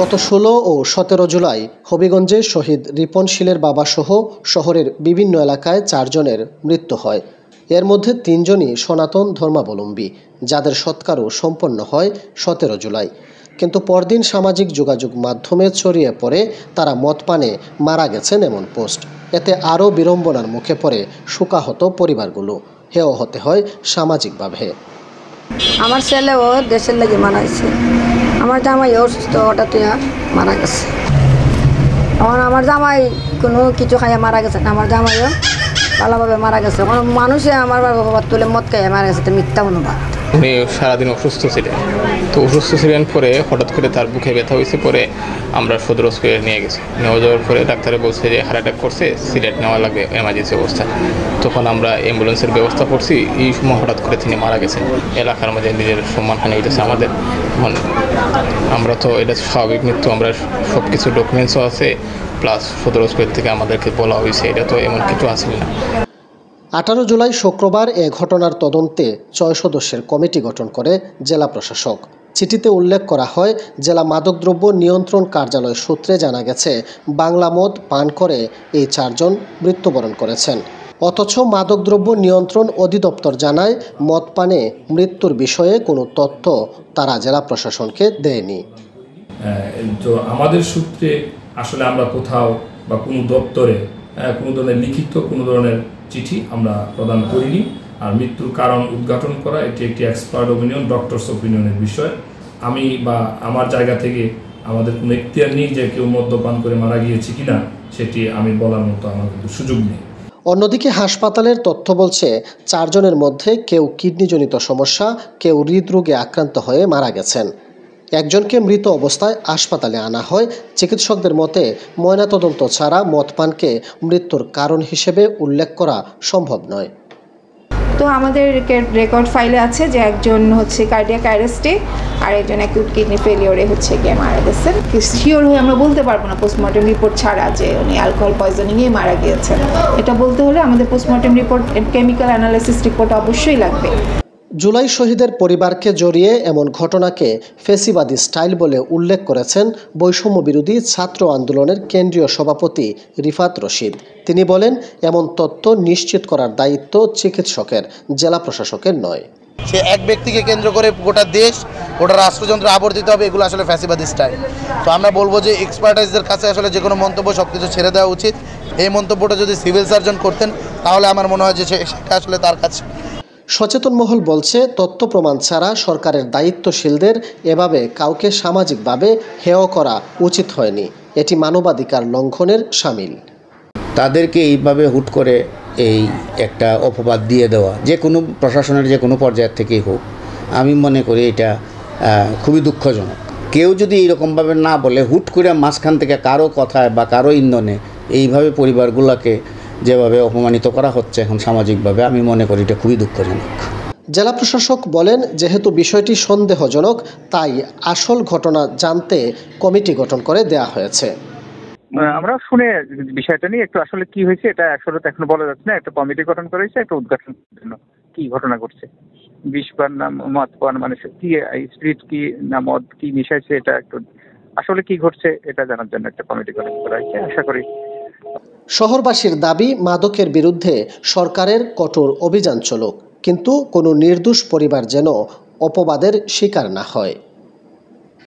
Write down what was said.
গত ১৬ ও ১৭ জুলাই হবিগঞ্জে শহীদ রিপন শীলের বাবাসহ শহরের বিভিন্ন এলাকায় ৪ জনের মৃত্যু হয়। এর মধ্যে ৩ জনই সনাতন ধর্মাবলম্বী, যাদের সৎকারও সম্পন্ন হয় ১৭ জুলাই। কিন্তু পরদিন সামাজিক যোগাযোগ মাধ্যমে ছড়িয়ে পড়ে তারা মদপানে মারা গেছেন এমন পোস্ট। এতে আরও বিড়ম্বনার মুখে পড়ে শোকাহত পরিবারগুলো। হেয় হতে হয় সামাজিকভাবে। আমার ছেলেও দেশের লেগে মারাইছে, আমার জামাই অসুস্থ, হঠাৎ মারা গেছে। এখন আমার জামাই কোনো কিছু খাইয়া মারা গেছে না, আমার জামাইও ভালোভাবে মারা গেছে। এখন মানুষে আমার বাবা তুলে মদ খাইয়া মারা গেছে, মিথ্যা অনুবাদ। উনি সারাদিন অসুস্থ ছিলেন, তো অসুস্থ ছিলেন পরে হঠাৎ করে তার বুকে ব্যথা হয়েছে, পরে আমরা সদর হসপিটালে নিয়ে গেছি। নেওয়া যাওয়ার পরে ডাক্তারে বলছে যে হার্ট অ্যাটাক করছে, সিরিয়াস নেওয়া লাগবে এমার্জেন্সি অবস্থা। তখন আমরা অ্যাম্বুলেন্সের ব্যবস্থা করছি, এই সময় হঠাৎ করে তিনি মারা গেছেন। এলাকার মাঝে নিজের সম্মানহানি হইতেছে আমাদের। এখন আমরা তো এটা স্বাভাবিক মৃত্যু, আমরা সব কিছু ডকুমেন্টসও আছে, প্লাস সদর হসপিটাল থেকে আমাদেরকে বলা হয়েছে, এটা তো এমন কিছু আসবে না। 18 জুলাই শুক্রবার এ ঘটনার তদন্তে 6 সদস্যের কমিটি গঠন করে জেলা প্রশাসক। চিঠিতে উল্লেখ করা হয়, জেলা মাদকদ্রব্য নিয়ন্ত্রণ কার্যালয় সূত্রে জানা গেছে বাংলা মদ পান করে এই 4 জন মৃত্যুবরণ করেছেন। অথচ মাদকদ্রব্য নিয়ন্ত্রণ অধিদপ্তর জানায় মদ পানে মৃত্যুর বিষয়ে কোনো তথ্য তারা জেলা প্রশাসনকে দেয়নি। তো আমাদের সূত্রে আসলে আমরা কোথাও বা কোনো দপ্তরে কোনো ধরনের লিখিত কোনো ধরনের চিঠি আমরা প্রদান করিনি। আর মৃত্যুর কারণ উদ্ঘাটন করা এটি একটি এক্সপার্ট ওপিনিয়ন, ডক্টরস ওপিনিয়নের বিষয়। আমি বা আমার জায়গা থেকে আমাদের কোনো এখতিয়ার নেই যে কেউ মদ্যপান করে মারা গিয়েছে কিনা, সেটি আমি বলার মতো আমার কিন্তু সুযোগ নেই। অন্যদিকে হাসপাতালের তথ্য বলছে 4 জনের মধ্যে কেউ কিডনিজনিত সমস্যা, কেউ হৃদরোগে আক্রান্ত হয়ে মারা গেছেন। একজনকে মৃত অবস্থায় হাসপাতালে আনা হয়। চিকিৎসকদের মতে ময়নাতদন্ত ছাড়া মদ পানকে মৃত্যুর কারণ হিসেবে উল্লেখ করা সম্ভব নয়। তো আমাদের রেকর্ড ফাইলে আছে যে একজন হচ্ছে কার্ডিয়াক অ্যারেস্টে আর একজন অ্যাকিউট কিডনি ফেলিওরে হচ্ছে গিয়ে মারা গেছেন। শিওর হয়ে আমরা বলতে পারবো না পোস্টমর্টেম রিপোর্ট ছাড়া যে উনি অ্যালকোহল পয়জনিংয়ে মারা গিয়েছেন। এটা বলতে হলে আমাদের postmortem report, chemical analysis report অবশ্যই লাগবে। জুলাই শহীদের পরিবারকে জড়িয়ে এমন ঘটনাকে ফ্যাসিবাদী স্টাইল বলে উল্লেখ করেছেন বৈষম্য বিরোধী ছাত্র আন্দোলনের কেন্দ্রীয় সভাপতি রিফাত রশিদ। তিনি বলেন, এমন তথ্য নিশ্চিত করার দায়িত্ব চিকিৎসকের, জেলা প্রশাসকের নয়। সে এক ব্যক্তিকে কেন্দ্র করে গোটা দেশ, গোটা রাষ্ট্রযন্ত্র আবর্তিত হবে, এগুলো আসলে ফ্যাসিবাদী স্টাইল। তো আমরা বলবো যে এক্সপার্টাইজদের কাছে আসলে যে কোনো মন্তব্য সব কিছু ছেড়ে দেওয়া উচিত। এই মন্তব্যটা যদি সিভিল সার্জন করতেন তাহলে আমার মনে হয় যে সেটা আসলে তার কাছে। সচেতন মহল বলছে, তথ্য প্রমাণ ছাড়া সরকারের দায়িত্বশীলদের এভাবে কাউকে সামাজিকভাবে হেয় করা উচিত হয়নি। এটি মানবাধিকার লঙ্ঘনের শামিল। তাদেরকে এইভাবে হুট করে এই একটা অপবাদ দিয়ে দেওয়া, যে কোনো প্রশাসনের যে কোনো পর্যায়ের থেকেই হোক, আমি মনে করি এটা খুবই দুঃখজনক। কেউ যদি এইরকমভাবে না বলে, হুট করে মাঝখান থেকে কারো কথায় বা কারো ইন্ধনে এইভাবে পরিবারগুলোকে যেভাবে অপমানিত করা হচ্ছে এখন সামাজিকভাবে, আমি মনে করি এটা খুবই দুঃখজনক। জেলা প্রশাসক বলেন, যেহেতু বিষয়টি সন্দেহজনক, তাই আসল ঘটনা জানতে কমিটি গঠন করে দেয়া হয়েছে। আমরা শুনে বিষয়টা নিয়ে একটু আসলে কি হয়েছে এটা আসলে এখন বলা যাচ্ছে না। একটা কমিটি গঠন করা হয়েছে একটা উদ্ঘাটন জন্য, কি ঘটনা ঘটছে, বিষ পান না মদ পান, মানে কি স্পিরিট কি না মদ কি মিশাইছে, এটা একটু আসলে কি ঘটছে এটা জানার জন্য একটা কমিটি গঠন করা হয়েছে। আশা করি শহরবাসীর দাবি, মাদকের বিরুদ্ধে সরকারের কঠোর অভিযান চলুক, কিন্তু কোনো নির্দোষ পরিবার যেন অপবাদের শিকার না হয়।